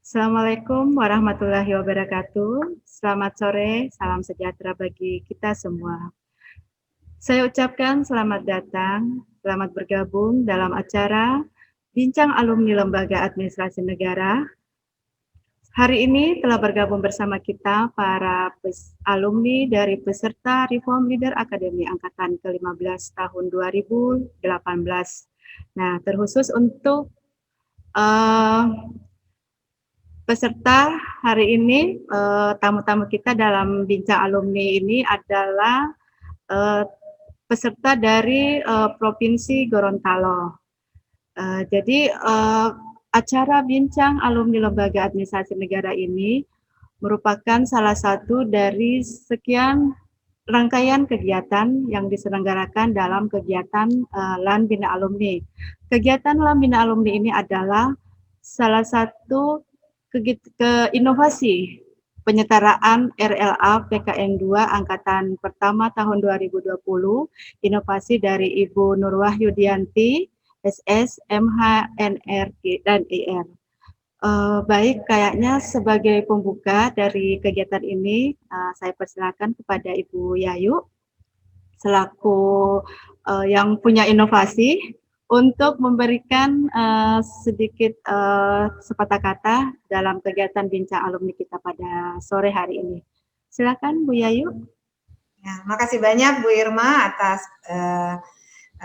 Assalamualaikum warahmatullahi wabarakatuh. Selamat sore, salam sejahtera bagi kita semua. Saya ucapkan selamat datang, selamat bergabung dalam acara Bincang Alumni Lembaga Administrasi Negara. Hari ini telah bergabung bersama kita para alumni dari peserta Reform Leader Academy Angkatan ke-15 tahun 2018. Nah, terkhusus untuk peserta hari ini, tamu-tamu kita dalam bincang alumni ini adalah peserta dari Provinsi Gorontalo. Jadi acara bincang alumni Lembaga Administrasi Negara ini merupakan salah satu dari sekian rangkaian kegiatan yang diselenggarakan dalam kegiatan LAN Bina Alumni. Kegiatan LAN Bina Alumni ini adalah salah satu inovasi penyetaraan RLA PKN 2 Angkatan Pertama tahun 2020, inovasi dari Ibu Nurwahyu Dianti, SS, MH, NR, dan IR. Baik, kayaknya sebagai pembuka dari kegiatan ini, saya persilakan kepada Ibu Yayu, selaku yang punya inovasi, untuk memberikan sedikit sepatah kata dalam kegiatan bincang alumni kita pada sore hari ini. Silakan Bu Yayu. Ya, makasih banyak Bu Irma atas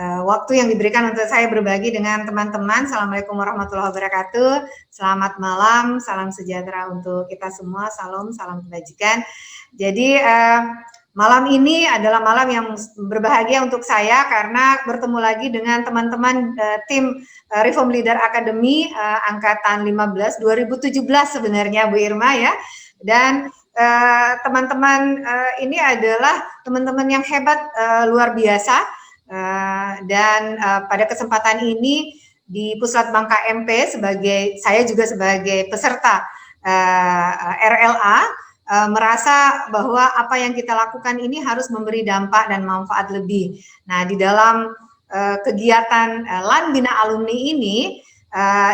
waktu yang diberikan untuk saya berbagi dengan teman-teman. Assalamualaikum warahmatullahi wabarakatuh. Selamat malam, salam sejahtera untuk kita semua. Salam kebajikan. Jadi malam ini adalah malam yang berbahagia untuk saya karena bertemu lagi dengan teman-teman tim Reform Leader Academy angkatan 15 2017 sebenarnya Bu Irma ya. Dan teman-teman ini adalah teman-teman yang hebat, luar biasa. Dan pada kesempatan ini di Pusat Bangka MP saya juga sebagai peserta RLA merasa bahwa apa yang kita lakukan ini harus memberi dampak dan manfaat lebih. Nah, di dalam kegiatan LAN Bina Alumni ini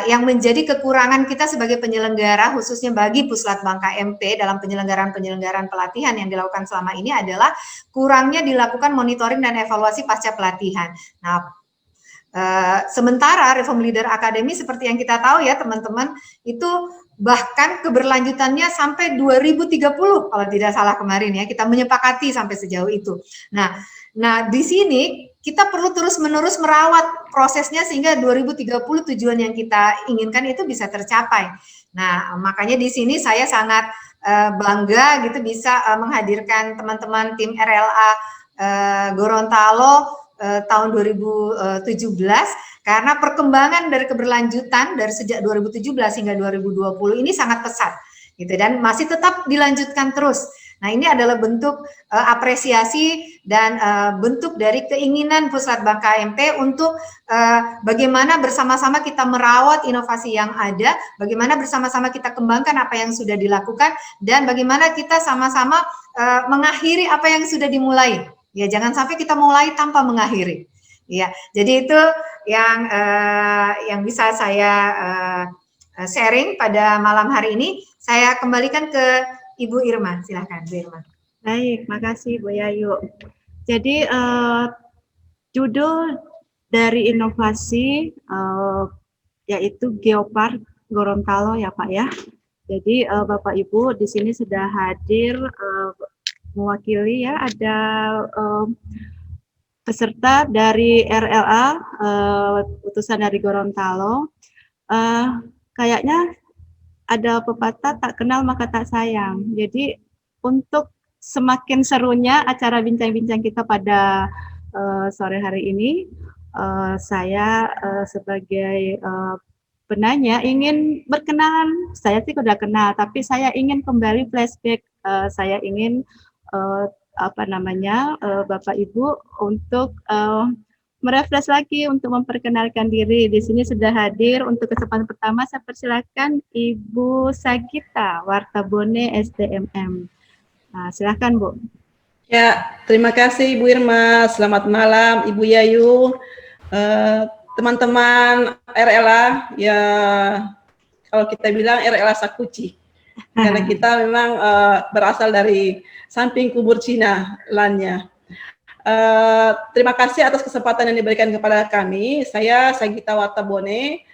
yang menjadi kekurangan kita sebagai penyelenggara khususnya bagi Puslat Bangka MP dalam penyelenggaraan pelatihan yang dilakukan selama ini adalah kurangnya dilakukan monitoring dan evaluasi pasca pelatihan. Nah, sementara Reform Leader Academy seperti yang kita tahu ya teman-teman, itu bahkan keberlanjutannya sampai 2030 kalau tidak salah kemarin ya, kita menyepakati sampai sejauh itu. Nah di sini kita perlu terus-menerus merawat prosesnya sehingga 2030 tujuan yang kita inginkan itu bisa tercapai. Nah, makanya di sini saya sangat bangga gitu bisa menghadirkan teman-teman tim RLA Gorontalo tahun 2017 karena perkembangan dari keberlanjutan dari sejak 2017 hingga 2020 ini sangat pesat gitu dan masih tetap dilanjutkan terus. Nah, ini adalah bentuk apresiasi dan bentuk dari keinginan Pusat Bangka MP untuk bagaimana bersama-sama kita merawat inovasi yang ada, bagaimana bersama-sama kita kembangkan apa yang sudah dilakukan, dan bagaimana kita sama-sama mengakhiri apa yang sudah dimulai. Ya, jangan sampai kita mulai tanpa mengakhiri. Ya, jadi itu yang bisa saya sharing pada malam hari ini. Saya kembalikan ke Ibu Irma, silahkan Bu Irma. Baik, makasih Bu Yayu. Jadi judul dari inovasi yaitu Geopark Gorontalo ya Pak ya. Jadi Bapak Ibu di sini sudah hadir mewakili ya, ada peserta dari RLA utusan dari Gorontalo. Kayaknya ada pepatah tak kenal maka tak sayang. Jadi untuk semakin serunya acara bincang-bincang kita pada sore hari ini, saya sebagai penanya ingin berkenalan. Saya sih sudah kenal, tapi saya ingin kembali flashback. Saya ingin Bapak Ibu untuk merefresh lagi untuk memperkenalkan diri. Di sini sudah hadir untuk kesempatan pertama. Saya persilakan Ibu Sagita Wartabone SDMM. Nah, silakan Bu. Ya, terima kasih Ibu Irma. Selamat malam Ibu Yayu, teman-teman RLA ya kalau kita bilang RLA Sakuci. Karena kita memang berasal dari samping kubur Cina lannya. Terima kasih atas kesempatan yang diberikan kepada kami. Saya Sagita Watabone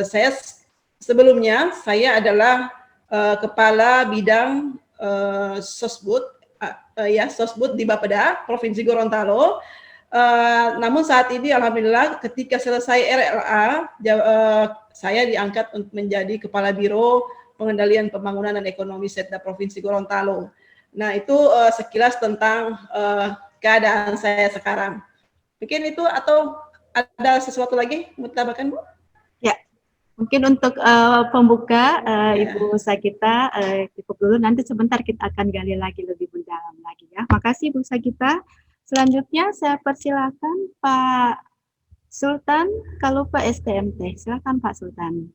saya sebelumnya saya adalah kepala bidang Sosbud Sosbud di Bapeda Provinsi Gorontalo. Namun saat ini alhamdulillah ketika selesai RLA saya diangkat untuk menjadi Kepala Biro Pengendalian Pembangunan dan Ekonomi Setda Provinsi Gorontalo. Nah itu sekilas tentang keadaan saya sekarang. Mungkin itu atau ada sesuatu lagi mau ditambahkan, Bu? Ya, mungkin untuk pembuka Ibu Sagita cukup dulu, nanti sebentar kita akan gali lagi lebih mendalam lagi ya. Makasih Bu Sagita. Selanjutnya saya persilakan Pak Sultan Kalupa STMT. Silakan Pak Sultan.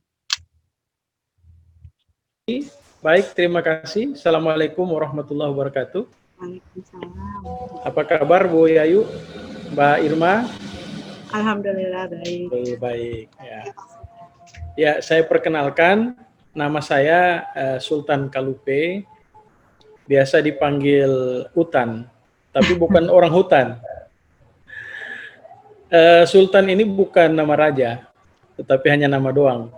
Baik, terima kasih. Assalamualaikum warahmatullahi wabarakatuh. Waalaikumsalam. Apa kabar Bu Yayu, Mbak Irma? Alhamdulillah baik. Baik. Ya, saya perkenalkan, nama saya Sultan Kalupe, biasa dipanggil Utan, tapi bukan orang hutan. Sultan ini bukan nama raja, tetapi hanya nama doang.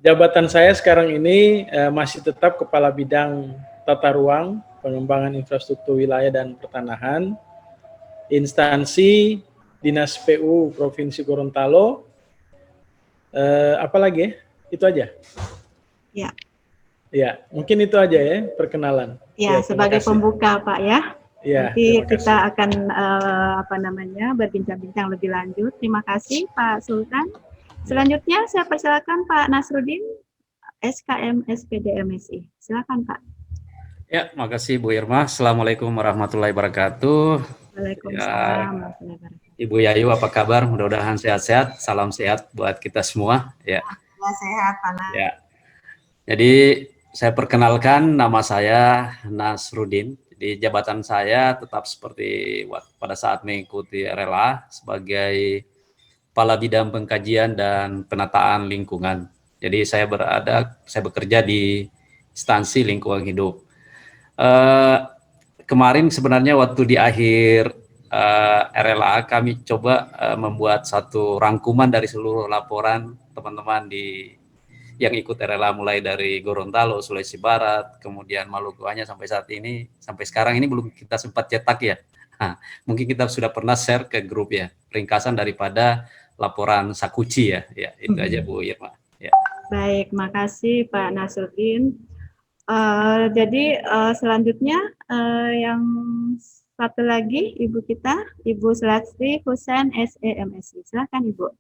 Jabatan saya sekarang ini masih tetap Kepala Bidang Tata Ruang, Pengembangan Infrastruktur Wilayah dan Pertanahan, instansi Dinas PU Provinsi Gorontalo. Apa lagi ya? Itu aja. Ya. Ya, mungkin itu aja ya perkenalan. Ya, sebagai pembuka Pak ya. Ya, nanti kita akan berbincang-bincang lebih lanjut. Terima kasih Pak Sultan. Selanjutnya saya persilakan Pak Nasruddin, SKM SPD MSI. Silakan Pak. Ya, makasih Bu Irma. Assalamualaikum warahmatullahi wabarakatuh. Waalaikumsalam. Ya, Ibu Yayu, apa kabar? Mudah-mudahan sehat-sehat. Salam sehat buat kita semua. Ya. Sehat, Pak. Ya. Jadi saya perkenalkan, nama saya Nasruddin. Jadi jabatan saya tetap seperti pada saat mengikuti RLA sebagai Kepala Bidang Pengkajian dan Penataan Lingkungan. Jadi saya bekerja di instansi lingkungan hidup. Kemarin sebenarnya waktu di akhir RLA kami coba membuat satu rangkuman dari seluruh laporan teman-teman yang ikut RLA mulai dari Gorontalo, Sulawesi Barat, kemudian Maluku hanya sampai saat ini, sampai sekarang ini belum kita sempat cetak ya. Nah, mungkin kita sudah pernah share ke grup ya, ringkasan daripada laporan Sakuci ya. Ya, itu aja Bu Irma. Ya. Baik, makasih Pak Nasruddin. Jadi selanjutnya yang satu lagi Ibu kita, Ibu Selastri Husain SEMSI. Silakan Ibu.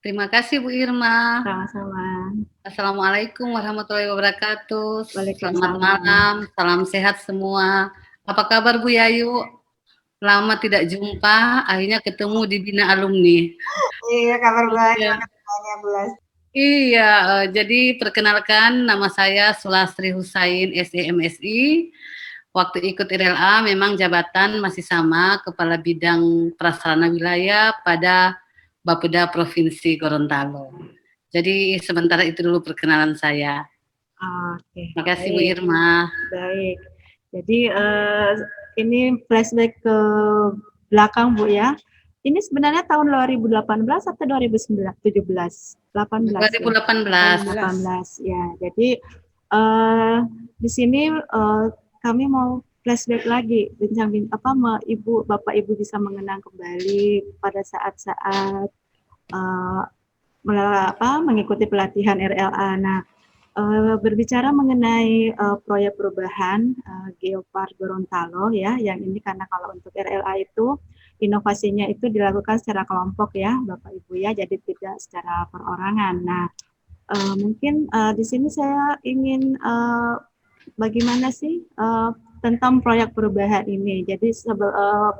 Terima kasih Bu Irma. Sama-sama. Assalamualaikum warahmatullahi wabarakatuh. Waalaikumsalam. Selamat malam, salam sehat semua. Apa kabar Bu Yayu? Lama tidak jumpa, akhirnya ketemu di Bina Alumni. Iya, kabar baik. Ya. Makasih Bu Las. Iya, jadi perkenalkan nama saya Sulastri Husain SEMSI. Waktu ikut RLA memang jabatan masih sama, Kepala Bidang Prasarana Wilayah pada Bapeda Provinsi Gorontalo. Jadi sementara itu dulu perkenalan saya. Oke. Terima kasih Bu Irma. Baik. Jadi ini flashback ke belakang Bu ya. Ini sebenarnya tahun 2018 atau 2017? 18. 2018. Ya. Jadi di sini kami mau flashback lagi, Ibu, Bapak Ibu bisa mengenang kembali pada saat-saat mengikuti pelatihan RLA. Nah, berbicara mengenai proyek perubahan Geopark Gorontalo ya, yang ini karena kalau untuk RLA itu inovasinya itu dilakukan secara kelompok ya, Bapak Ibu ya, jadi tidak secara perorangan. Nah, mungkin di sini saya ingin bagaimana sih tentang proyek perubahan ini. Jadi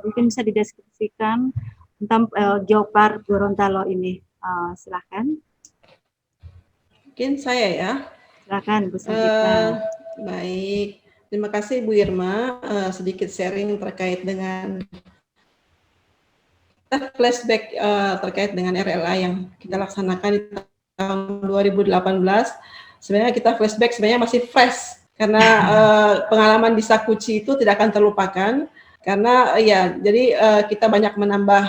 mungkin bisa dideskripsikan tentang Geopark Gorontalo ini. Silakan. Mungkin saya ya. Silakan Bu Sagita. Baik, terima kasih Bu Irma. Sedikit sharing terkait dengan kita flashback terkait dengan RLA yang kita laksanakan di tahun 2018. Sebenarnya kita flashback sebenarnya masih fresh karena pengalaman di Sakuchi itu tidak akan terlupakan karena ya jadi kita banyak menambah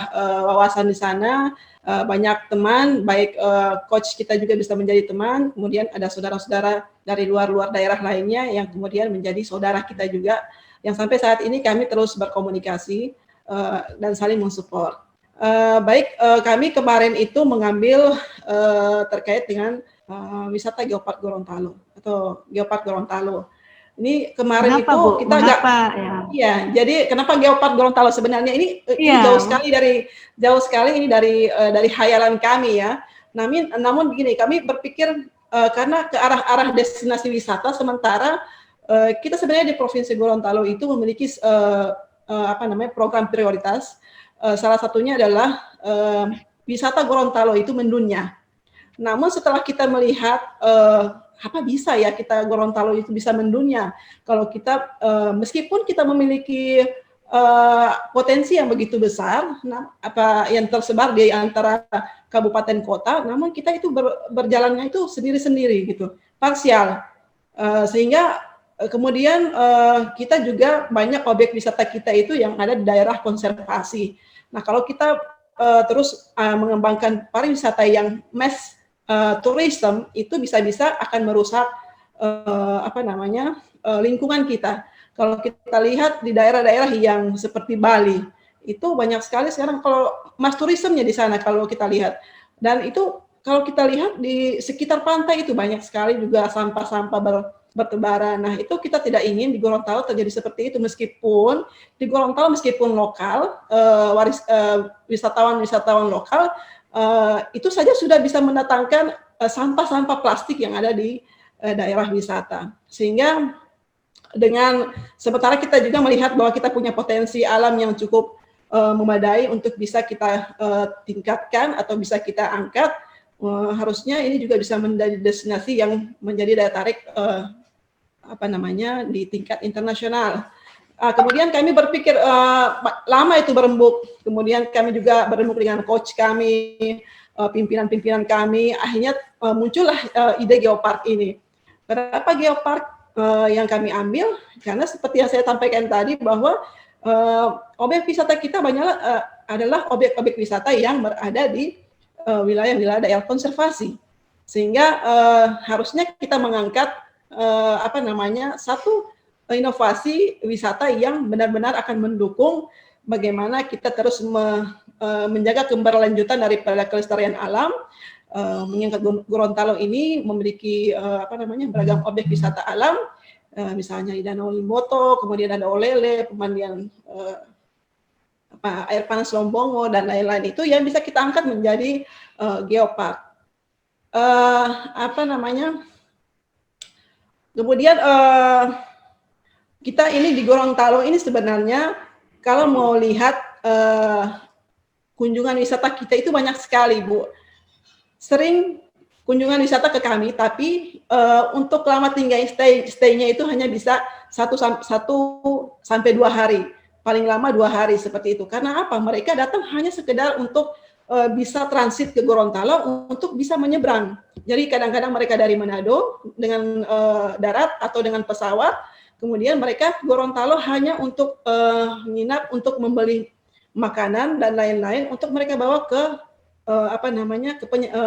wawasan di sana, banyak teman, baik coach kita juga bisa menjadi teman, kemudian ada saudara-saudara dari luar daerah lainnya yang kemudian menjadi saudara kita juga, yang sampai saat ini kami terus berkomunikasi dan saling mensupport. Kami kemarin itu mengambil terkait dengan wisata Geopark Gorontalo atau Geopark Gorontalo. Ini kemarin Kenapa, itu Bu? kita Mengapa, ya? Iya, jadi kenapa Geopark Gorontalo sebenarnya ini jauh sekali ini dari khayalan kami ya. Namun begini, kami berpikir karena ke arah destinasi wisata, sementara kita sebenarnya di Provinsi Gorontalo itu memiliki program prioritas. Salah satunya adalah wisata Gorontalo itu mendunia. Namun setelah kita melihat apa bisa ya kita Gorontalo itu bisa mendunia kalau kita meskipun kita memiliki potensi yang begitu besar, apa yang tersebar di antara kabupaten kota, namun kita itu berjalannya itu sendiri-sendiri gitu, parsial, sehingga kemudian kita juga banyak objek wisata kita itu yang ada di daerah konservasi. Nah, kalau kita terus mengembangkan pariwisata yang mass tourism, itu bisa-bisa akan merusak lingkungan kita. Kalau kita lihat di daerah-daerah yang seperti Bali, itu banyak sekali sekarang kalau mass tourismnya di sana kalau kita lihat. Dan itu kalau kita lihat di sekitar pantai itu banyak sekali juga sampah-sampah bertebaran. Nah, itu kita tidak ingin di Gorontalo terjadi seperti itu, meskipun di Gorontalo meskipun lokal, wisatawan lokal itu saja sudah bisa mendatangkan sampah-sampah plastik yang ada di daerah wisata. Sehingga dengan sementara kita juga melihat bahwa kita punya potensi alam yang cukup memadai untuk bisa kita tingkatkan atau bisa kita angkat, harusnya ini juga bisa menjadi destinasi yang menjadi daya tarik di tingkat internasional. Kemudian kami berpikir lama itu berembuk. Kemudian kami juga berembuk dengan coach kami, pimpinan-pimpinan kami. Akhirnya muncullah ide Geopark ini. Kenapa Geopark yang kami ambil? Karena seperti yang saya sampaikan tadi bahwa objek wisata kita banyaklah adalah objek-objek wisata yang berada di wilayah-wilayah daerah konservasi. Sehingga harusnya kita mengangkat satu inovasi wisata yang benar-benar akan mendukung bagaimana kita terus menjaga keberlanjutan daripada kelestarian alam. Mengingat Gorontalo ini memiliki beragam objek wisata alam, misalnya di Danau Limboto, kemudian ada Olele, pemandian air panas Lombongo dan lain-lain, itu yang bisa kita angkat menjadi Geopark. Kemudian kita ini di Gorontalo ini sebenarnya kalau mau lihat kunjungan wisata kita itu banyak sekali, Bu. Sering kunjungan wisata ke kami, tapi untuk lama tinggal stay-nya itu hanya bisa 1 sampai 2 hari, paling lama 2 hari seperti itu. Karena apa? Mereka datang hanya sekedar untuk bisa transit ke Gorontalo untuk bisa menyeberang. Jadi kadang-kadang mereka dari Manado dengan darat atau dengan pesawat, kemudian mereka Gorontalo hanya untuk menginap, untuk membeli makanan dan lain-lain, untuk mereka bawa ke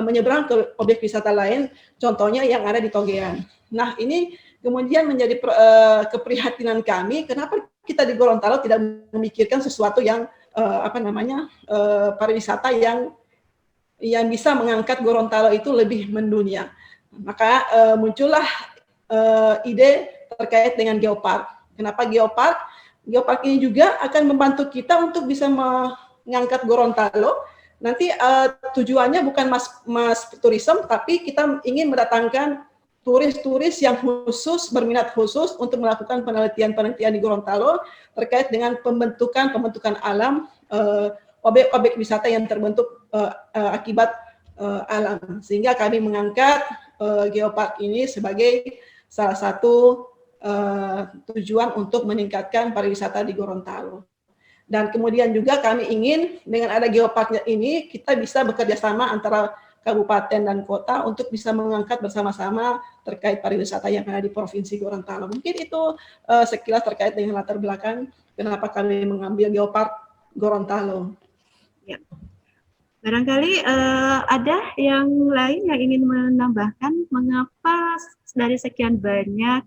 menyeberang ke objek wisata lain, contohnya yang ada di Togean. Nah, ini kemudian menjadi keprihatinan kami, kenapa kita di Gorontalo tidak memikirkan sesuatu yang pariwisata yang bisa mengangkat Gorontalo itu lebih mendunia. Maka muncullah ide terkait dengan Geopark. Kenapa Geopark? Geopark ini juga akan membantu kita untuk bisa mengangkat Gorontalo. Nanti tujuannya bukan mass tourism, tapi kita ingin mendatangkan turis-turis yang khusus, berminat khusus untuk melakukan penelitian-penelitian di Gorontalo terkait dengan pembentukan alam, objek-objek wisata yang terbentuk akibat alam. Sehingga kami mengangkat Geopark ini sebagai salah satu tujuan untuk meningkatkan pariwisata di Gorontalo. Dan kemudian juga kami ingin dengan ada geoparknya ini kita bisa bekerja sama antara kabupaten dan kota untuk bisa mengangkat bersama-sama terkait pariwisata yang ada di Provinsi Gorontalo. Mungkin itu sekilas terkait dengan latar belakang kenapa kami mengambil geopark Gorontalo. Ya. Barangkali ada yang lain yang ingin menambahkan mengapa dari sekian banyak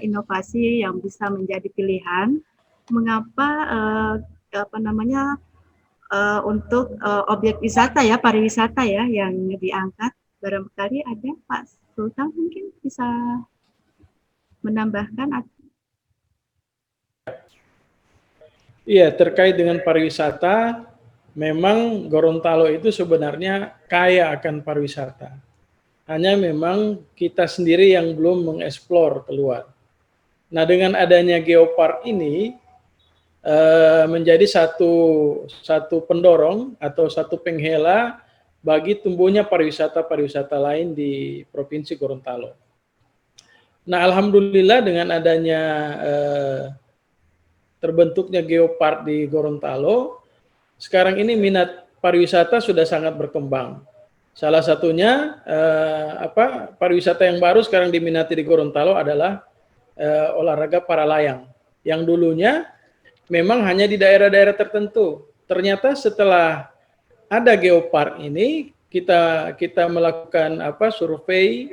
inovasi yang bisa menjadi pilihan, mengapa untuk objek wisata ya, pariwisata ya yang diangkat. Barangkali ada Pak Sultan mungkin bisa menambahkan. Iya, terkait dengan pariwisata, memang Gorontalo itu sebenarnya kaya akan pariwisata. Hanya memang kita sendiri yang belum mengeksplor keluar. Nah, dengan adanya geopark ini menjadi satu pendorong atau satu penghela bagi tumbuhnya pariwisata lain di Provinsi Gorontalo. Nah, alhamdulillah dengan adanya terbentuknya geopark di Gorontalo, sekarang ini minat pariwisata sudah sangat berkembang. Salah satunya pariwisata yang baru sekarang diminati di Gorontalo adalah olahraga para layang. Yang dulunya memang hanya di daerah-daerah tertentu. Ternyata setelah ada geopark ini, kita melakukan survei,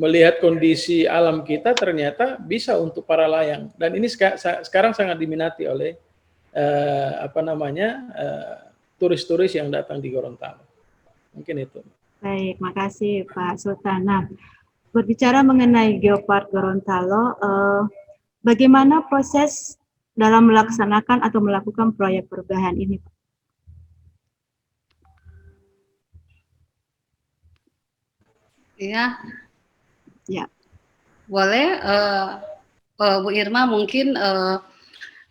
melihat kondisi alam kita, ternyata bisa untuk para layang. Dan ini sekarang sangat diminati oleh turis-turis yang datang di Gorontalo. Mungkin itu. Baik, makasih Pak Sultan. Nah, berbicara mengenai geopark Gorontalo, bagaimana proses dalam melaksanakan atau melakukan proyek perubahan ini, Pak? Iya. Ya. Boleh, Bu Irma mungkin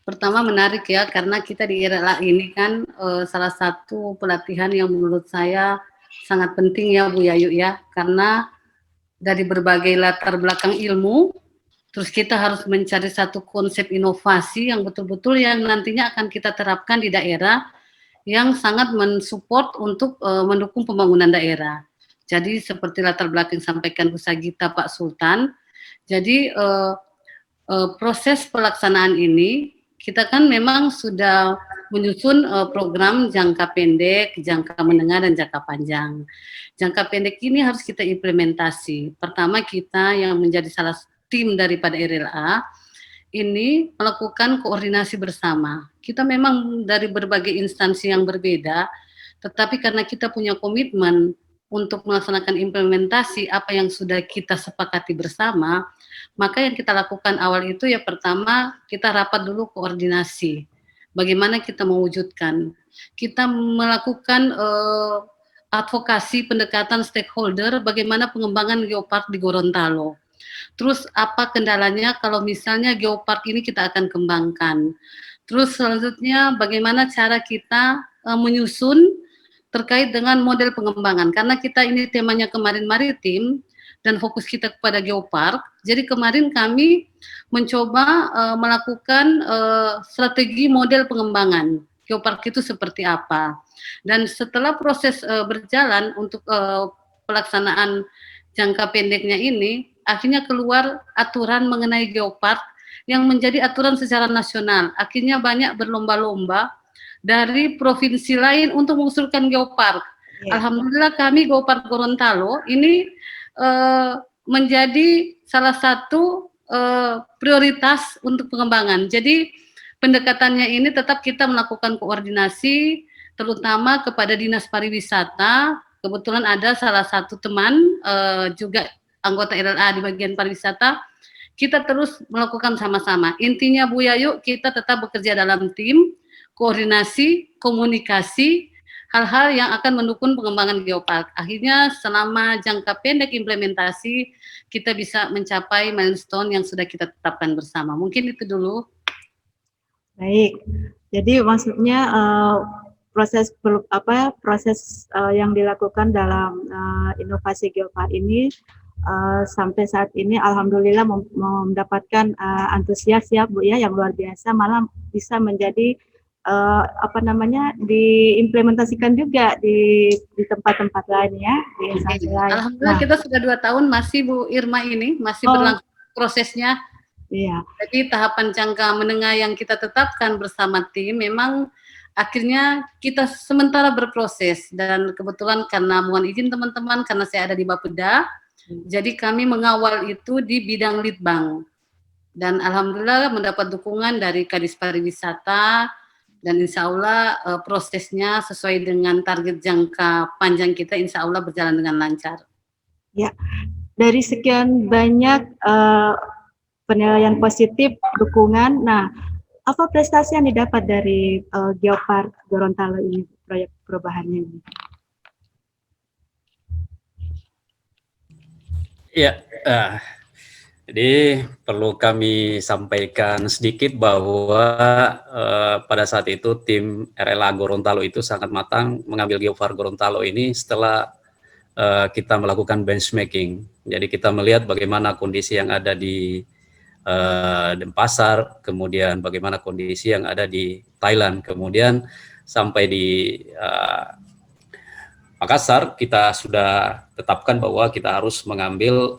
pertama menarik ya, karena kita di IRLA ini kan salah satu pelatihan yang menurut saya sangat penting ya Bu Yayu ya, karena dari berbagai latar belakang ilmu, terus kita harus mencari satu konsep inovasi yang betul-betul yang nantinya akan kita terapkan di daerah yang sangat mensupport untuk mendukung pembangunan daerah. Jadi seperti latar belakang yang sampaikan Bu Sagita, Pak Sultan, jadi proses pelaksanaan ini kita kan memang sudah menyusun program jangka pendek, jangka menengah, dan jangka panjang. Jangka pendek ini harus kita implementasi. Pertama, kita yang menjadi salah tim daripada IRLA ini melakukan koordinasi bersama. Kita memang dari berbagai instansi yang berbeda, tetapi karena kita punya komitmen untuk melaksanakan implementasi apa yang sudah kita sepakati bersama, maka yang kita lakukan awal itu ya pertama kita rapat dulu koordinasi. Bagaimana kita mewujudkan. Kita melakukan advokasi pendekatan stakeholder bagaimana pengembangan geopark di Gorontalo. Terus apa kendalanya kalau misalnya geopark ini kita akan kembangkan. Terus selanjutnya bagaimana cara kita menyusun terkait dengan model pengembangan. Karena kita ini temanya kemarin maritim dan fokus kita kepada geopark. Jadi kemarin kami mencoba melakukan strategi model pengembangan. Geopark itu seperti apa. Dan setelah proses berjalan untuk pelaksanaan jangka pendeknya ini, akhirnya keluar aturan mengenai geopark yang menjadi aturan secara nasional. Akhirnya banyak berlomba-lomba dari provinsi lain untuk mengusulkan geopark. Ya. Alhamdulillah kami Geopark Gorontalo ini menjadi salah satu prioritas untuk pengembangan. Jadi pendekatannya ini tetap kita melakukan koordinasi terutama kepada Dinas Pariwisata. Kebetulan ada salah satu teman juga anggota IRLA di bagian pariwisata, kita terus melakukan sama-sama. Intinya Bu Yayu, kita tetap bekerja dalam tim, koordinasi, komunikasi, hal-hal yang akan mendukung pengembangan geopark. Akhirnya selama jangka pendek implementasi, kita bisa mencapai milestone yang sudah kita tetapkan bersama. Mungkin itu dulu. Baik, jadi maksudnya proses yang dilakukan dalam inovasi geopark ini sampai saat ini alhamdulillah mendapatkan antusias ya Bu ya yang luar biasa, malah bisa menjadi diimplementasikan juga di tempat-tempat lain ya, di instansi lain. Alhamdulillah kita sudah 2 tahun masih Bu Irma ini masih berlangsung prosesnya. Iya. Jadi tahapan jangka menengah yang kita tetapkan bersama tim memang akhirnya kita sementara berproses, dan kebetulan karena mohon izin teman-teman karena saya ada di Bapeda, jadi kami mengawal itu di bidang litbang, dan alhamdulillah mendapat dukungan dari Kadis Pariwisata, dan insya Allah prosesnya sesuai dengan target jangka panjang kita insya Allah berjalan dengan lancar. Ya, dari sekian banyak penilaian positif, dukungan, nah apa prestasi yang didapat dari Geopark Gorontalo ini, proyek perubahannya ini? Ya, jadi perlu kami sampaikan sedikit bahwa pada saat itu tim RLA Gorontalo itu sangat matang mengambil Geopark Gorontalo ini setelah kita melakukan benchmarking. Jadi kita melihat bagaimana kondisi yang ada di Denpasar, kemudian bagaimana kondisi yang ada di Thailand, kemudian sampai di Makassar kita sudah tetapkan bahwa kita harus mengambil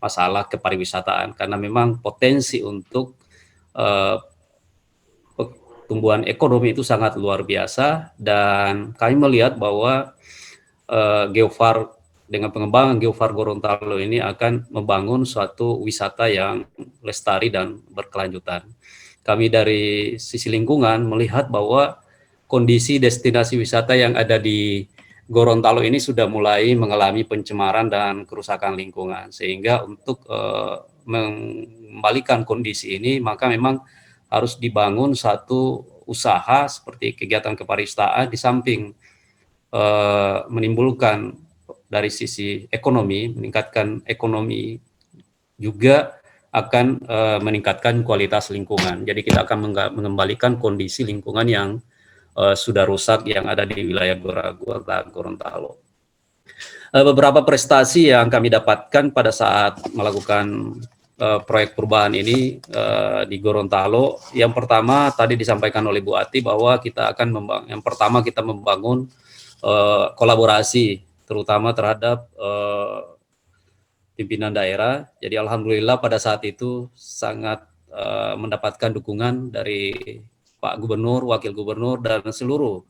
masalah kepariwisataan karena memang potensi untuk pertumbuhan ekonomi itu sangat luar biasa, dan kami melihat bahwa Geopark dengan pengembangan Geopark Gorontalo ini akan membangun suatu wisata yang lestari dan berkelanjutan. Kami dari sisi lingkungan melihat bahwa kondisi destinasi wisata yang ada di Gorontalo ini sudah mulai mengalami pencemaran dan kerusakan lingkungan, sehingga untuk mengembalikan kondisi ini maka memang harus dibangun satu usaha seperti kegiatan kepariwisataan di samping menimbulkan dari sisi ekonomi, meningkatkan ekonomi, juga akan meningkatkan kualitas lingkungan. Jadi kita akan mengembalikan kondisi lingkungan yang sudah rusak yang ada di wilayah Gorontalo. Beberapa prestasi yang kami dapatkan pada saat melakukan proyek perubahan ini di Gorontalo. Yang pertama tadi disampaikan oleh Bu Ati bahwa kita akan kita membangun kolaborasi terutama terhadap pimpinan daerah. Jadi alhamdulillah pada saat itu sangat mendapatkan dukungan dari Pak Gubernur, Wakil Gubernur, dan seluruh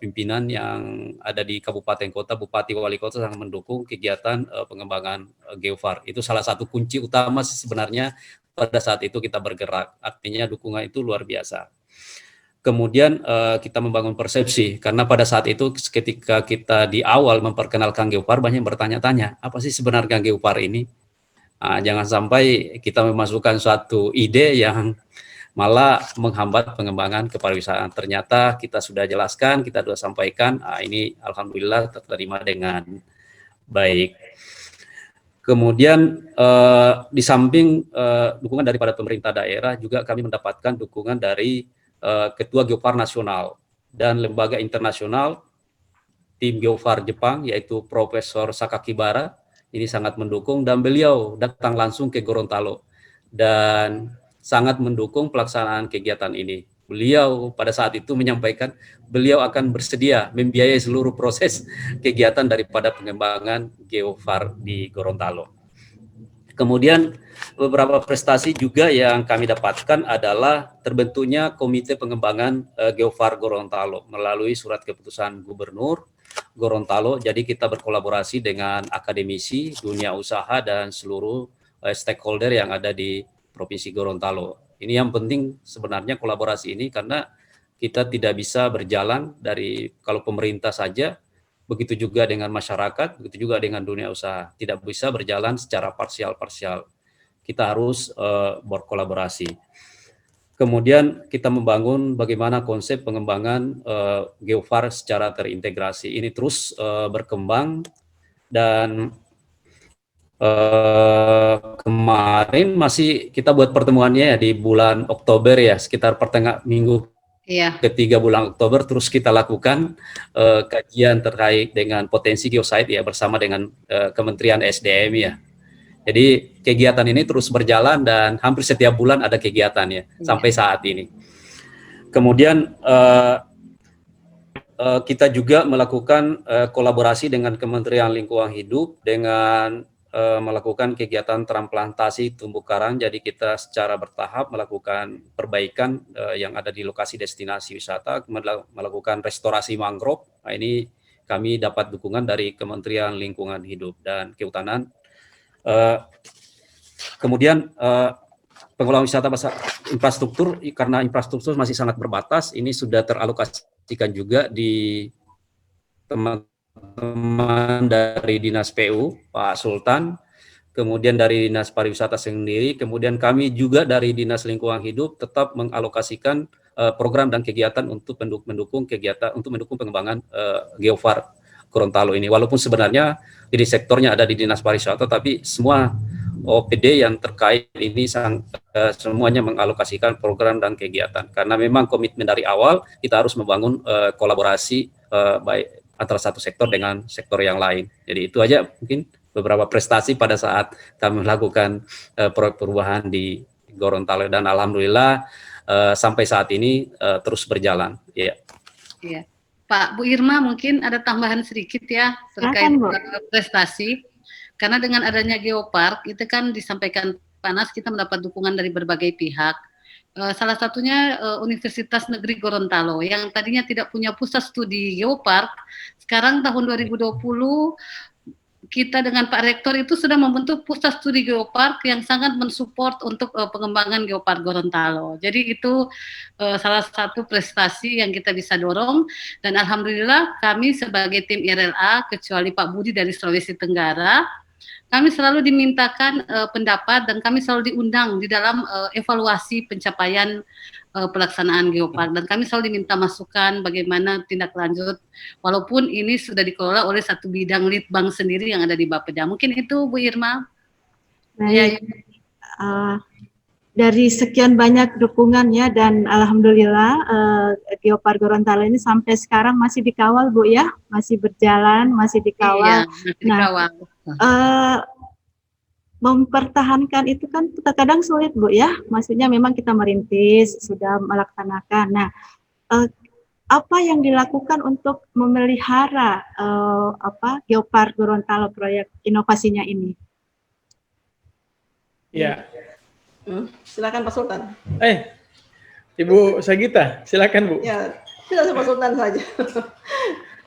pimpinan yang ada di kabupaten kota, bupati, wali kota sangat mendukung kegiatan pengembangan Geopark. Itu salah satu kunci utama sebenarnya pada saat itu kita bergerak. Artinya dukungan itu luar biasa. Kemudian kita membangun persepsi, karena pada saat itu ketika kita di awal memperkenalkan Geopark banyak bertanya-tanya, apa sih sebenarnya Geopark ini? Jangan sampai kita memasukkan suatu ide yang malah menghambat pengembangan kepariwisataan. Ternyata kita sudah jelaskan, kita sudah sampaikan, ini alhamdulillah terterima dengan baik. Kemudian di samping dukungan daripada pemerintah daerah, juga kami mendapatkan dukungan dari Ketua Geopark Nasional dan lembaga internasional. Tim Geopark Jepang yaitu Profesor Sakakibara ini sangat mendukung, dan beliau datang langsung ke Gorontalo dan sangat mendukung pelaksanaan kegiatan ini. Beliau pada saat itu menyampaikan beliau akan bersedia membiayai seluruh proses kegiatan daripada pengembangan Geopark di Gorontalo. Kemudian beberapa prestasi juga yang kami dapatkan adalah terbentuknya Komite Pengembangan Geopark Gorontalo melalui surat keputusan Gubernur Gorontalo. Jadi kita berkolaborasi dengan akademisi, dunia usaha, dan seluruh stakeholder yang ada di Provinsi Gorontalo. Ini yang penting sebenarnya kolaborasi ini, karena kita tidak bisa berjalan dari kalau pemerintah saja, begitu juga dengan masyarakat, begitu juga dengan dunia usaha. Tidak bisa berjalan secara parsial-parsial. Kita harus berkolaborasi. Kemudian kita membangun bagaimana konsep pengembangan Geopark secara terintegrasi. Ini terus berkembang, dan kemarin masih kita buat pertemuannya ya di bulan Oktober ya, sekitar pertengahan minggu ketiga bulan Oktober, terus kita lakukan kajian terkait dengan potensi geosite ya bersama dengan Kementerian SDM ya. Jadi kegiatan ini terus berjalan dan hampir setiap bulan ada kegiatan ya sampai saat ini. Kemudian kita juga melakukan kolaborasi dengan Kementerian Lingkungan Hidup dengan melakukan kegiatan transplantasi terumbu karang. Jadi kita secara bertahap melakukan perbaikan yang ada di lokasi destinasi wisata, melakukan restorasi mangrove. Nah, ini kami dapat dukungan dari Kementerian Lingkungan Hidup dan Kehutanan. Kemudian pengelolaan wisata infrastruktur, karena infrastruktur masih sangat berbatas, ini sudah teralokasikan juga di teman-teman dari Dinas PU, Pak Sultan, kemudian dari Dinas Pariwisata sendiri, kemudian kami juga dari Dinas Lingkungan Hidup tetap mengalokasikan program dan kegiatan untuk mendukung kegiatan untuk mendukung pengembangan Geopark Gorontalo ini. Walaupun sebenarnya di sektornya ada di Dinas Pariwisata, tapi semua OPD yang terkait ini semuanya mengalokasikan program dan kegiatan. Karena memang komitmen dari awal kita harus membangun kolaborasi baik antara satu sektor dengan sektor yang lain. Jadi itu aja mungkin beberapa prestasi pada saat kami melakukan proyek perubahan di Gorontalo, dan alhamdulillah sampai saat ini terus berjalan. Ya. Iya. Pak Bu Irma mungkin ada tambahan sedikit ya terkait prestasi. Karena dengan adanya Geopark itu kan disampaikan Panas, kita mendapat dukungan dari berbagai pihak. Salah satunya Universitas Negeri Gorontalo yang tadinya tidak punya pusat studi Geopark, sekarang tahun 2020 kita dengan Pak Rektor itu sudah membentuk pusat studi Geopark yang sangat mensupport untuk pengembangan Geopark Gorontalo. Jadi itu salah satu prestasi yang kita bisa dorong, dan alhamdulillah kami sebagai tim IRLA, kecuali Pak Budi dari Sulawesi Tenggara, kami selalu dimintakan pendapat dan kami selalu diundang di dalam evaluasi pencapaian pelaksanaan Geopark, dan kami selalu diminta masukan bagaimana tindak lanjut, walaupun ini sudah dikelola oleh satu bidang litbang sendiri yang ada di Bapeda. Mungkin itu Bu Irma. Baik. Dari sekian banyak dukungannya dan alhamdulillah Geopark Gorontalo ini sampai sekarang masih dikawal Bu ya, masih berjalan, masih dikawal. Iya, masih dikawal. Mempertahankan itu kan terkadang sulit Bu ya, maksudnya memang kita merintis, sudah melaksanakan. Nah, apa yang dilakukan untuk memelihara Geopark Gorontalo, proyek inovasinya ini? Ya. Silakan Pak Sultan. Ibu Sagita, silakan Bu. Ya, tidak Pak Sultan saja.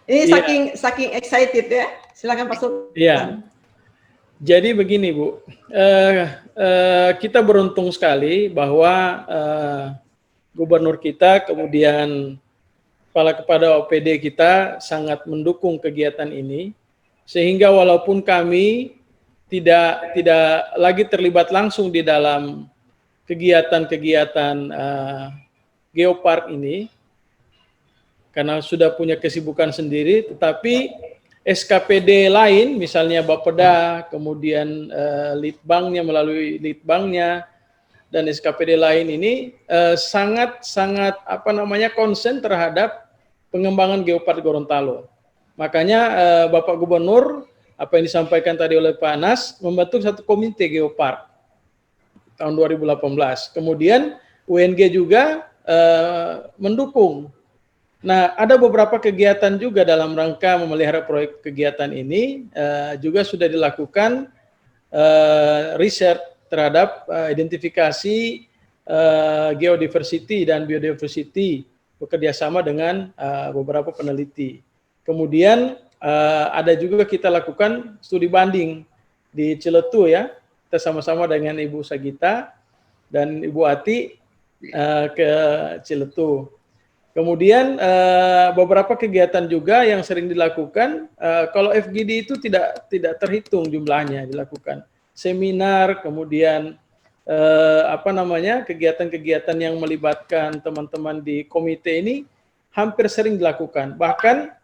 Ini saking excited ya. Silakan Pak Sultan. Iya. Jadi begini Bu, kita beruntung sekali bahwa gubernur kita, kemudian kepala OPD kita sangat mendukung kegiatan ini, sehingga walaupun kami tidak lagi terlibat langsung di dalam kegiatan-kegiatan Geopark ini, karena sudah punya kesibukan sendiri, tetapi SKPD lain, misalnya Bapeda, kemudian litbangnya melalui litbangnya, dan SKPD lain ini sangat konsen terhadap pengembangan Geopark Gorontalo. Makanya Bapak Gubernur, apa yang disampaikan tadi oleh Pak Anas, membentuk satu komite Geopark tahun 2018. Kemudian UNG juga mendukung. Nah, ada beberapa kegiatan juga dalam rangka memelihara proyek kegiatan ini, juga sudah dilakukan riset terhadap identifikasi geodiversity dan biodiversity, bekerjasama dengan beberapa peneliti. Kemudian ada juga kita lakukan studi banding di Ciletu ya, kita sama-sama dengan Ibu Sagita dan Ibu Ati ke Ciletu. Kemudian beberapa kegiatan juga yang sering dilakukan, kalau FGD itu tidak terhitung jumlahnya dilakukan. Seminar, kemudian kegiatan-kegiatan yang melibatkan teman-teman di komite ini hampir sering dilakukan. Bahkan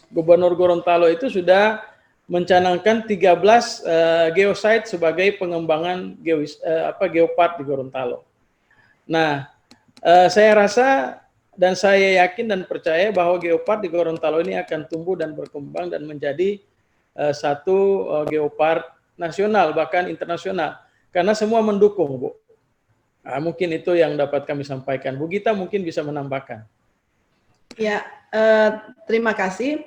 Gubernur Gorontalo itu sudah mencanangkan 13 geosite sebagai pengembangan Geopark di Gorontalo. Nah, saya rasa dan saya yakin dan percaya bahwa Geopark di Gorontalo ini akan tumbuh dan berkembang dan menjadi satu Geopark nasional bahkan internasional, karena semua mendukung Bu. Mungkin itu yang dapat kami sampaikan. Bu Gita mungkin bisa menambahkan. Ya, terima kasih.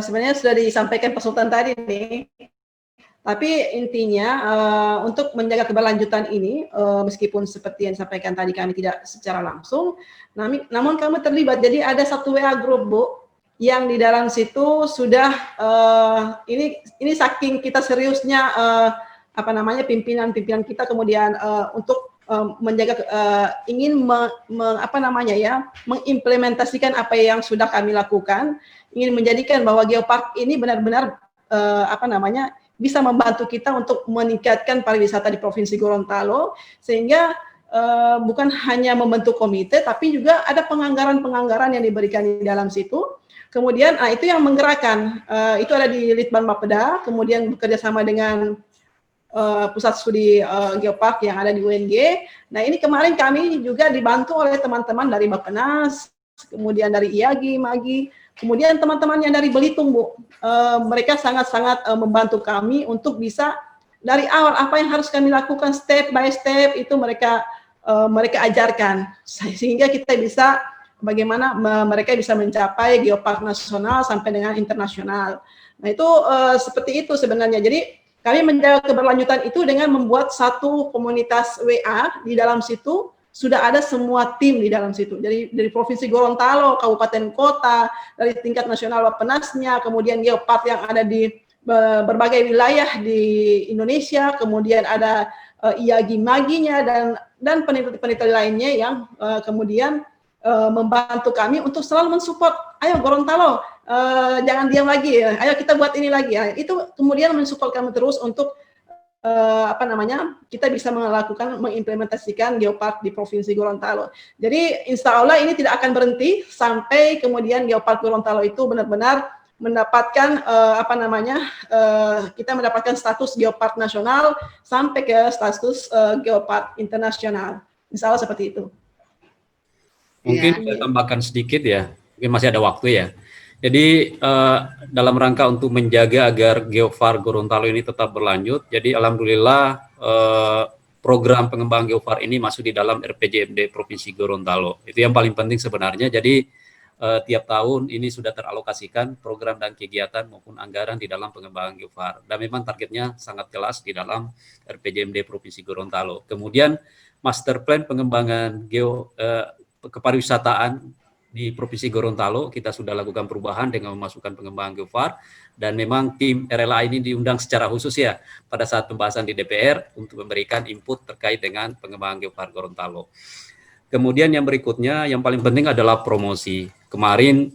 Sebenarnya sudah disampaikan Pak Sultan tadi nih. Tapi intinya untuk menjaga keberlanjutan ini, meskipun seperti yang disampaikan tadi kami tidak secara langsung, namun kami terlibat. Jadi ada satu WA group, Bu, yang di dalam situ sudah ini saking kita seriusnya pimpinan kita kemudian untuk menjaga ingin mengimplementasikan apa yang sudah kami lakukan, ingin menjadikan bahwa Geopark ini benar-benar bisa membantu kita untuk meningkatkan pariwisata di Provinsi Gorontalo, sehingga bukan hanya membentuk komite, tapi juga ada penganggaran-penganggaran yang diberikan di dalam situ. Kemudian itu yang menggerakkan, itu ada di Litbang Bapeda, kemudian bekerja sama dengan Pusat Studi Geopark yang ada di UNG. Nah, ini kemarin kami juga dibantu oleh teman-teman dari Bappenas, kemudian dari IAGI, MAGI, kemudian teman-teman yang dari Belitung, Bu. Mereka sangat-sangat membantu kami untuk bisa dari awal apa yang harus kami lakukan step by step itu mereka ajarkan, sehingga kita bisa bagaimana mereka bisa mencapai Geopark nasional sampai dengan internasional. Nah, itu seperti itu sebenarnya. Jadi kami menjaga keberlanjutan itu dengan membuat satu komunitas WA di dalam situ. Sudah ada semua tim di dalam situ. Jadi dari Provinsi Gorontalo, kabupaten kota, dari tingkat nasional Bappenasnya, kemudian Geopark yang ada di berbagai wilayah di Indonesia, kemudian ada IAGI Maginya dan peneliti-peneliti lainnya yang kemudian membantu kami untuk selalu mensupport. Ayo Gorontalo, jangan diam lagi ya. Ayo kita buat ini lagi ya. Itu kemudian mensupport kami terus untuk kita bisa mengimplementasikan Geopark di Provinsi Gorontalo. Jadi insya Allah ini tidak akan berhenti sampai kemudian Geopark Gorontalo itu benar-benar mendapatkan kita mendapatkan status Geopark nasional sampai ke status Geopark internasional. Insya Allah seperti itu. Mungkin saya tambahkan sedikit ya, mungkin masih ada waktu ya. Jadi dalam rangka untuk menjaga agar Geopark Gorontalo ini tetap berlanjut, jadi alhamdulillah program pengembangan Geopark ini masuk di dalam RPJMD Provinsi Gorontalo. Itu yang paling penting sebenarnya. Jadi tiap tahun ini sudah teralokasikan program dan kegiatan maupun anggaran di dalam pengembangan Geopark. Dan memang targetnya sangat jelas di dalam RPJMD Provinsi Gorontalo. Kemudian master plan pengembangan kepariwisataan di Provinsi Gorontalo kita sudah lakukan perubahan dengan memasukkan pengembangan Geopark, dan memang tim RLA ini diundang secara khusus ya pada saat pembahasan di DPR untuk memberikan input terkait dengan pengembangan Geopark Gorontalo. Kemudian yang berikutnya yang paling penting adalah promosi. Kemarin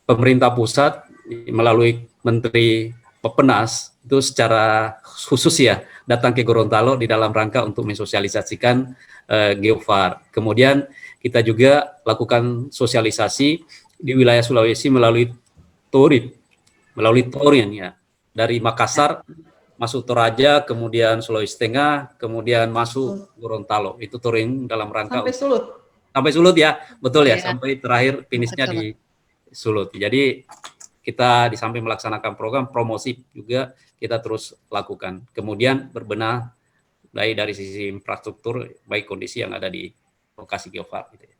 pemerintah pusat melalui Menteri Bappenas itu secara khusus ya datang ke Gorontalo di dalam rangka untuk mensosialisasikan Geopark. Kemudian kita juga lakukan sosialisasi di wilayah Sulawesi melalui Torin ya. Dari Makassar masuk Toraja, kemudian Sulawesi Tengah, kemudian masuk Gorontalo. Itu Torin dalam rangka sampai Sulut. Sampai Sulut ya, betul ya, sampai terakhir finishnya di Sulut. Jadi kita di samping melaksanakan program promosi juga kita terus lakukan. Kemudian berbenah baik dari sisi infrastruktur, baik kondisi yang ada di lokasi Geopark gitu ya.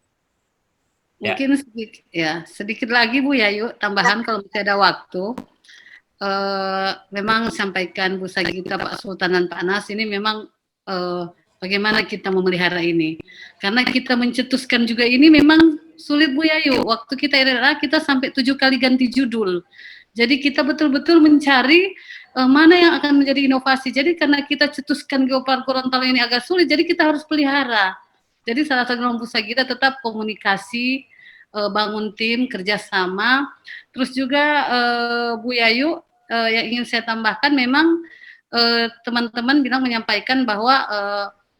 Mungkin sedikit lagi Bu Yayu, tambahan kalau masih ada waktu. Memang sampaikan Bu Sagita, Pak Sultan dan Pak Anas ini memang bagaimana kita memelihara ini. Karena kita mencetuskan juga ini memang sulit Bu Yayu. Waktu kita RLA kita sampai 7 kali ganti judul. Jadi kita betul-betul mencari mana yang akan menjadi inovasi. Jadi karena kita cetuskan Geopark Gorontalo ini agak sulit, jadi kita harus pelihara. Jadi salah satu fokus kita tetap komunikasi, bangun tim, kerjasama. Terus juga Bu Yayu, yang ingin saya tambahkan memang teman-teman menyampaikan bahwa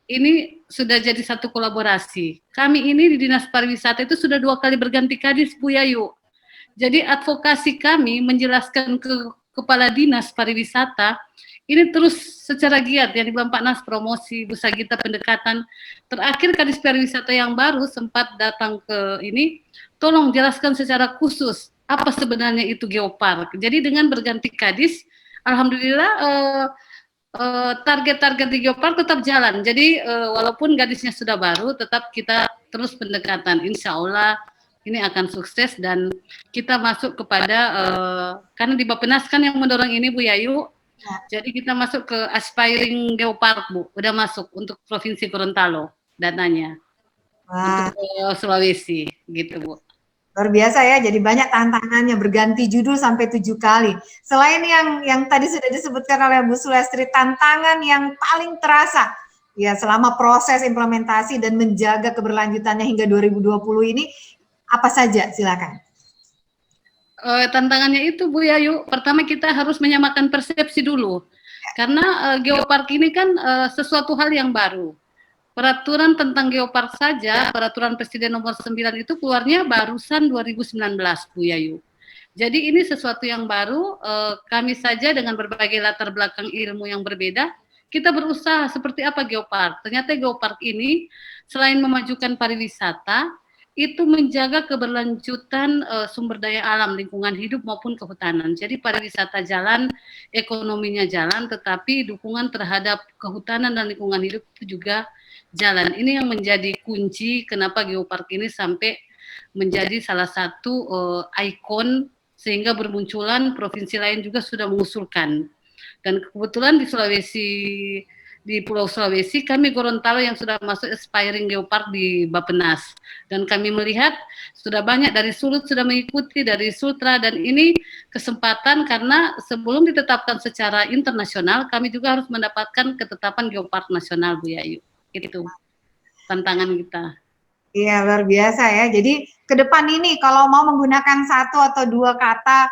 ini sudah jadi satu kolaborasi. Kami ini di Dinas Pariwisata itu sudah 2 kali berganti kadis Bu Yayu. Jadi advokasi kami menjelaskan ke Kepala Dinas Pariwisata ini terus secara giat ya di Bapak Nas promosi, Bu Sagita pendekatan. Terakhir Kadis Pariwisata yang baru sempat datang ke ini, tolong jelaskan secara khusus apa sebenarnya itu Geopark. Jadi dengan berganti kadis, alhamdulillah target-target di Geopark tetap jalan. Jadi walaupun gadisnya sudah baru, tetap kita terus pendekatan. Insya Allah ini akan sukses dan kita masuk kepada karena di Bappenas kan yang mendorong ini Bu Yayu. Jadi kita masuk ke aspiring Geopark Bu, udah masuk untuk Provinsi Gorontalo dananya. Wah. Untuk Sulawesi gitu Bu. Luar biasa ya, jadi banyak tantangannya, berganti judul sampai 7 kali. Selain yang tadi sudah disebutkan oleh Bu Sulastri, tantangan yang paling terasa ya selama proses implementasi dan menjaga keberlanjutannya hingga 2020 ini apa saja? Silakan. Tantangannya itu Bu Yayu, pertama kita harus menyamakan persepsi dulu. Karena Geopark ini kan sesuatu hal yang baru. Peraturan tentang Geopark saja, peraturan Presiden nomor 9 itu keluarnya barusan 2019, Bu Yayu. Jadi ini sesuatu yang baru, kami saja dengan berbagai latar belakang ilmu yang berbeda, kita berusaha seperti apa Geopark. Ternyata Geopark ini selain memajukan pariwisata, itu menjaga keberlanjutan sumber daya alam, lingkungan hidup maupun kehutanan. Jadi pariwisata jalan, ekonominya jalan, tetapi dukungan terhadap kehutanan dan lingkungan hidup itu juga jalan. Ini yang menjadi kunci kenapa Geopark ini sampai menjadi salah satu ikon sehingga bermunculan provinsi lain juga sudah mengusulkan. Dan kebetulan di Pulau Sulawesi kami Gorontalo yang sudah masuk aspiring Geopark di Bappenas. Dan kami melihat sudah banyak dari Sulut sudah mengikuti, dari Sultra, dan ini kesempatan karena sebelum ditetapkan secara internasional kami juga harus mendapatkan ketetapan Geopark nasional Bu Yayu. Itu tantangan kita. Iya, luar biasa ya. Jadi ke depan ini kalau mau menggunakan satu atau dua kata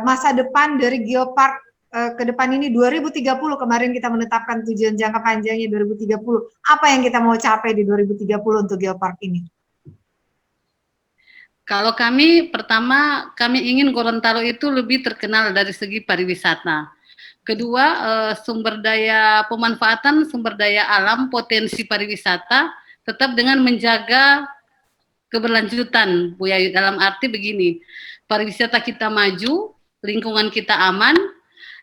masa depan dari Geopark ke depan ini 2030, kemarin kita menetapkan tujuan jangka panjangnya 2030. Apa yang kita mau capai di 2030 untuk Geopark ini? Kalau kami pertama kami ingin Gorontalo itu lebih terkenal dari segi pariwisata. Kedua, sumber daya pemanfaatan sumber daya alam, potensi pariwisata tetap dengan menjaga keberlanjutan, Bu Yayu. Dalam arti begini, pariwisata kita maju, lingkungan kita aman,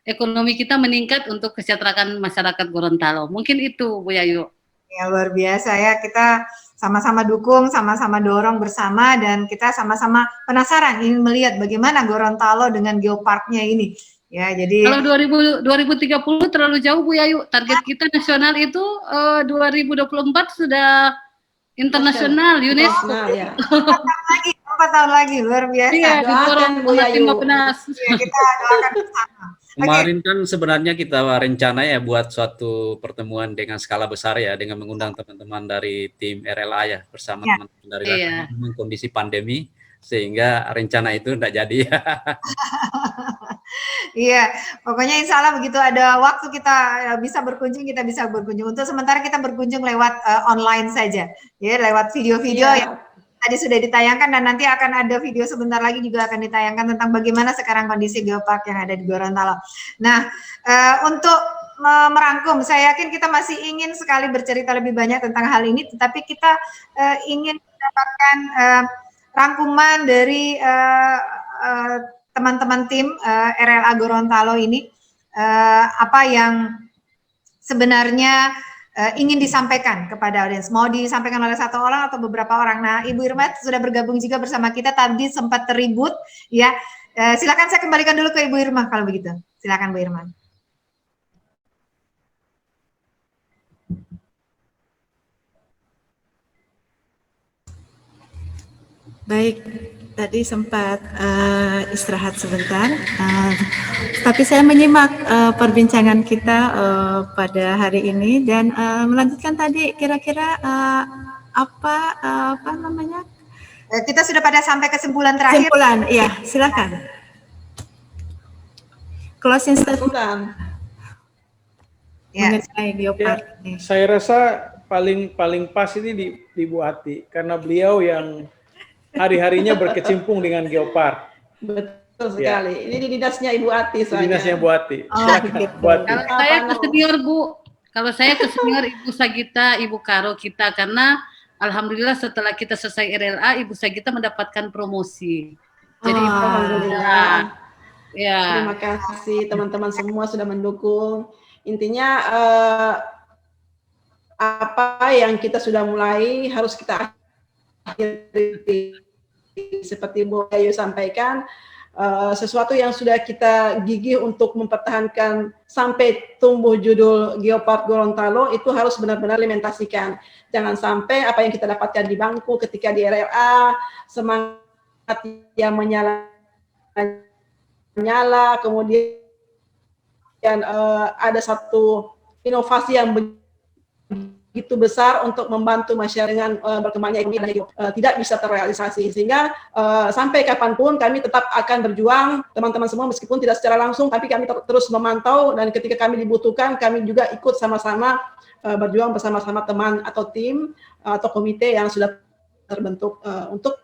ekonomi kita meningkat untuk kesejahteraan masyarakat Gorontalo. Mungkin itu, Bu Yayu. Ya, luar biasa ya, kita sama-sama dukung, sama-sama dorong bersama, dan kita sama-sama penasaran ingin melihat bagaimana Gorontalo dengan Geoparknya ini. Ya, jadi kalau 2030 terlalu jauh Bu Yayu. Target kita nasional itu 2024 sudah internasional UNESCO. Ya. 4 tahun lagi, luar biasa. Iya, doakan Bu Yayu. Ya, kita doakan bersama. Kemarin kan sebenarnya kita rencana ya buat suatu pertemuan dengan skala besar ya, dengan mengundang teman-teman dari tim RLA ya, bersama teman-teman dari kondisi pandemi, sehingga rencana itu tidak jadi ya. Iya, pokoknya insya Allah begitu ada waktu kita bisa berkunjung, kita bisa berkunjung. Untuk sementara kita berkunjung lewat online saja, ya, lewat video-video yang tadi sudah ditayangkan, dan nanti akan ada video sebentar lagi juga akan ditayangkan tentang bagaimana sekarang kondisi Geopark yang ada di Gorontalo. Nah, untuk merangkum, saya yakin kita masih ingin sekali bercerita lebih banyak tentang hal ini, tetapi kita ingin mendapatkan rangkuman dari teman-teman tim RLA Gorontalo ini, apa yang sebenarnya ingin disampaikan kepada audiens. Mau disampaikan oleh satu orang atau beberapa orang. Nah, Ibu Irma sudah bergabung juga bersama kita, tadi sempat teribut ya. Silakan saya kembalikan dulu ke Ibu Irma kalau begitu. Silakan Bu Irma. Baik, tadi sempat istirahat sebentar, tapi saya menyimak perbincangan kita pada hari ini dan melanjutkan tadi kira-kira apa namanya? Kita sudah pada sampai kesimpulan terakhir. Kesimpulan, iya, silakan. Closing statement. Ya. Mengenai Geopark. Ya, saya rasa paling pas ini di Bu Ati, karena beliau yang hari-harinya berkecimpung dengan Geopark. Betul sekali. Ini di dinasnya Ibu Ati soalnya. Dinasnya Bu Ati. Gitu. Bu Ati. Kalau saya ke senior Bu, kalau saya ke senior Ibu Sagita, Ibu Karo kita, karena alhamdulillah setelah kita selesai RLA, Ibu Sagita mendapatkan promosi. Jadi alhamdulillah. Ya. Terima kasih teman-teman semua sudah mendukung. Intinya apa yang kita sudah mulai harus kita akhiri. Seperti Bu Ayu sampaikan, sesuatu yang sudah kita gigih untuk mempertahankan sampai tumbuh judul Geopark Gorontalo itu harus benar-benar implementasikan. Jangan sampai apa yang kita dapatkan di bangku ketika di RLA, semangat yang menyala, kemudian ada satu inovasi yang begitu besar untuk membantu masyarakat dengan berkembangnya ekonomi tidak bisa terrealisasi, sehingga sampai kapanpun kami tetap akan berjuang, teman-teman semua, meskipun tidak secara langsung, tapi kami terus memantau, dan ketika kami dibutuhkan kami juga ikut sama-sama berjuang bersama-sama teman atau tim atau komite yang sudah terbentuk untuk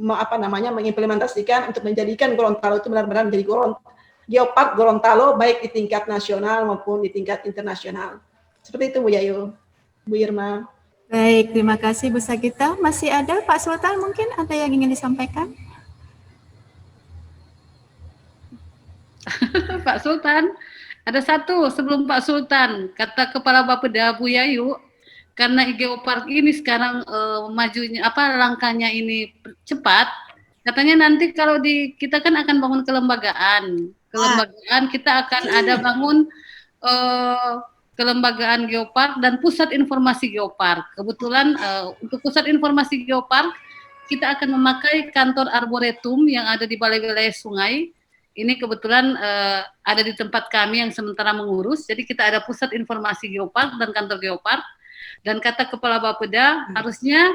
mengimplementasikan, untuk menjadikan Gorontalo itu benar-benar menjadi Geopark Gorontalo baik di tingkat nasional maupun di tingkat internasional. Seperti itu Bu Yayu. Bu Irma. Baik, terima kasih Bu Sagita. Masih ada Pak Sultan, mungkin ada yang ingin disampaikan? Pak Sultan, ada satu sebelum Pak Sultan, kata Kepala Bapeda Bu Yayu, karena Geopark ini sekarang majunya langkahnya ini cepat, katanya nanti kalau kita kan akan bangun kelembagaan kita akan ada bangun kelembagaan Geopark dan pusat informasi Geopark. Kebetulan untuk pusat informasi Geopark kita akan memakai kantor Arboretum yang ada di Balai Wilayah Sungai. Ini kebetulan ada di tempat kami yang sementara mengurus. Jadi kita ada pusat informasi Geopark dan kantor Geopark. Dan kata Kepala Bapeda harusnya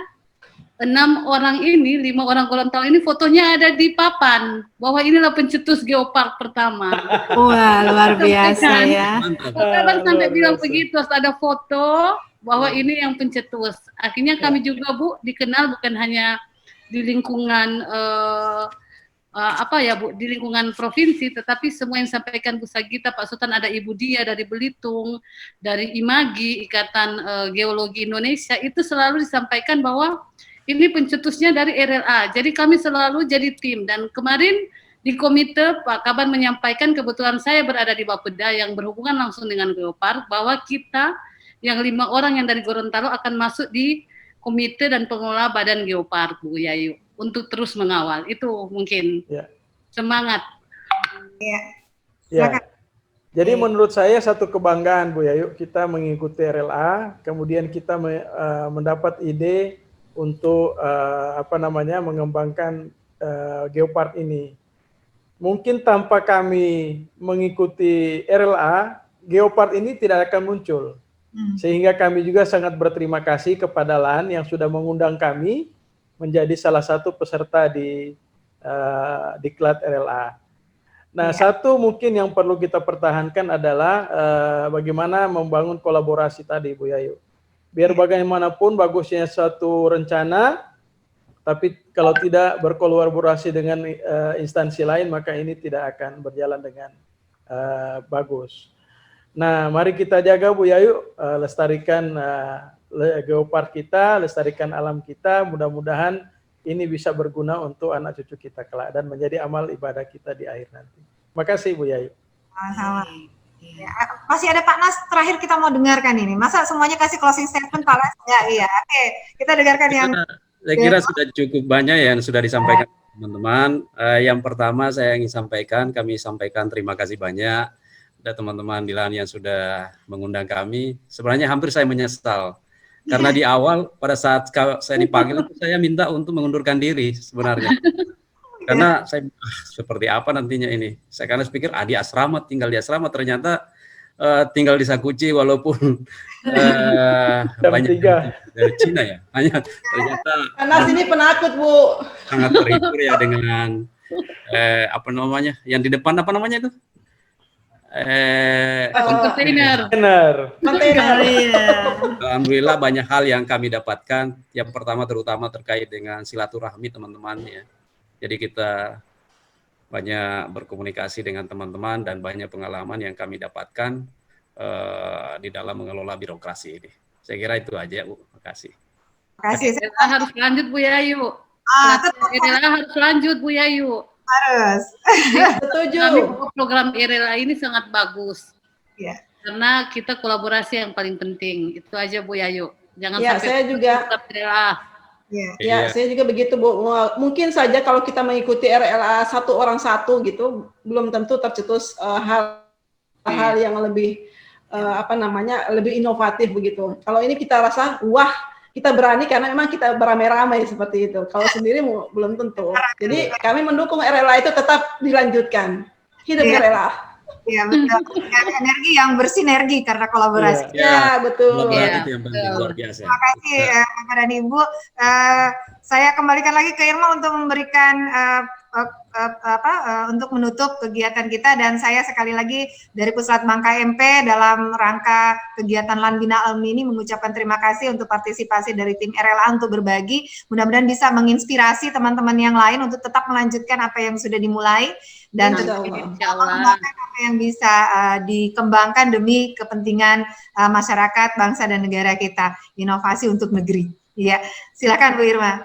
6 orang ini, 5 orang Gorontalo ini fotonya ada di papan bahwa inilah pencetus Geopark pertama. Wah, luar biasa ya. Kapan sampai bilang begitu, harus ada foto bahwa ini yang pencetus. Akhirnya kami juga Bu dikenal bukan hanya di lingkungan di lingkungan provinsi, tetapi semua yang sampaikan Bu Sagita, Pak Sultan, ada Ibu Dia dari Belitung, dari IMAGI, Ikatan Geologi Indonesia, itu selalu disampaikan bahwa ini pencetusnya dari RLA. Jadi kami selalu jadi tim. Dan kemarin di komite Pak Kaban menyampaikan, kebetulan saya berada di Bapeda yang berhubungan langsung dengan Geopark, bahwa kita yang 5 orang yang dari Gorontalo akan masuk di komite dan pengelola Badan Geopark, Bu Yayu, untuk terus mengawal. Itu mungkin semangat. Ya. Jadi menurut saya satu kebanggaan Bu Yayu, kita mengikuti RLA, kemudian kita mendapat ide untuk mengembangkan Geopark ini. Mungkin tanpa kami mengikuti RLA, Geopark ini tidak akan muncul. Sehingga kami juga sangat berterima kasih kepada LAN yang sudah mengundang kami menjadi salah satu peserta di diklat RLA. Nah, satu mungkin yang perlu kita pertahankan adalah bagaimana membangun kolaborasi tadi, Bu Yayu. Biar bagaimanapun bagusnya suatu rencana, tapi kalau tidak berkolaborasi dengan instansi lain, maka ini tidak akan berjalan dengan bagus. Nah, mari kita jaga Bu Yayu, lestarikan Geopark kita, lestarikan alam kita, mudah-mudahan ini bisa berguna untuk anak cucu kita kelak dan menjadi amal ibadah kita di akhir nanti. Makasih Bu Yayu. Sama. Ya, masih ada Pak Nas, terakhir kita mau dengarkan ini. Masa semuanya kasih closing statement Pak Nas? Ya, iya. Oke, kita dengarkan yang... Saya kira sudah cukup banyak yang sudah disampaikan teman-teman. Yang pertama saya ingin sampaikan, kami sampaikan terima kasih banyak ada teman-teman di LAN yang sudah mengundang kami. Sebenarnya hampir saya menyesal. Karena di awal pada saat saya dipanggil, saya minta untuk mengundurkan diri sebenarnya. Karena saya seperti apa nantinya ini. Saya karena pikir di asrama, tinggal di asrama, ternyata tinggal di Sakuchi walaupun banyak dari Cina ya. Hanya ternyata karena sini penakut Bu. Sangat terhibur ya dengan yang di depan apa namanya itu? Kontainer. Alhamdulillah banyak hal yang kami dapatkan. Yang pertama terutama terkait dengan silaturahmi teman-teman ya. Jadi kita banyak berkomunikasi dengan teman-teman dan banyak pengalaman yang kami dapatkan di dalam mengelola birokrasi ini. Saya kira itu aja Bu. Terima kasih. Harus lanjut Bu Yayu. Harus lanjut Bu Yayu. Harus. Setuju. Program RLA ini sangat bagus. Ya. karena kita kolaborasi yang paling penting. Itu aja Bu Yayu. Jangan Ya, sampai saya juga. RLA. Ya. Ya, saya juga begitu, Bu. Mungkin saja kalau kita mengikuti RLA satu orang satu gitu, belum tentu tercetus hal-hal yang lebih lebih inovatif begitu. Kalau ini kita rasa, wah, kita berani karena memang kita beramai-ramai seperti itu. Kalau sendiri belum tentu. Jadi kami mendukung RLA itu tetap dilanjutkan. Hidup RLA. Iya betul. Dengan energi yang bersinergi karena kolaborasi. Ya, betul. Itu yang penting, luar biasa. Terima kasih Bapak dan Ibu. Saya kembalikan lagi ke Irma untuk memberikan untuk menutup kegiatan kita, dan saya sekali lagi dari Pusat Bangka MP dalam rangka kegiatan Lanbina Alumni ini mengucapkan terima kasih untuk partisipasi dari tim RLA untuk berbagi. Mudah-mudahan bisa menginspirasi teman-teman yang lain untuk tetap melanjutkan apa yang sudah dimulai dan mengembangkan apa yang bisa dikembangkan demi kepentingan masyarakat, bangsa dan negara kita. Inovasi untuk negeri. Iya, silakan Bu Irma.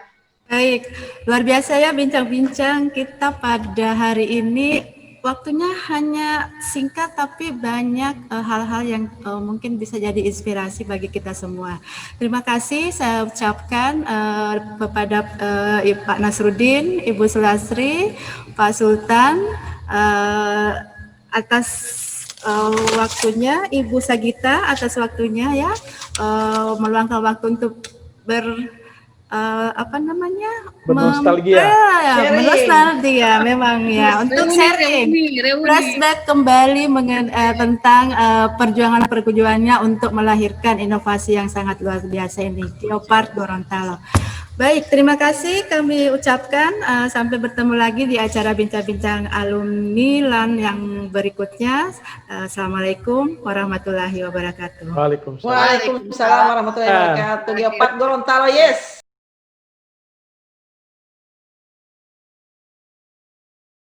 Baik, luar biasa ya bincang-bincang kita pada hari ini. Waktunya hanya singkat tapi banyak hal-hal yang mungkin bisa jadi inspirasi bagi kita semua. Terima kasih saya ucapkan kepada Pak Nasruddin, Ibu Sulastri, Pak Sultan atas waktunya, Ibu Sagita atas waktunya ya, meluangkan waktu untuk bernostalgia. Bernostalgia memang ya, untuk sharing, flashback kembali tentang perjuangannya untuk melahirkan inovasi yang sangat luar biasa ini, Geopark Gorontalo. Baik, terima kasih kami ucapkan, sampai bertemu lagi di acara bincang-bincang alumni LAN yang berikutnya. Assalamualaikum warahmatullahi wabarakatuh. Waalaikumsalam. Waalaikumsalam warahmatullahi wabarakatuh. Geopark Gorontalo, yes.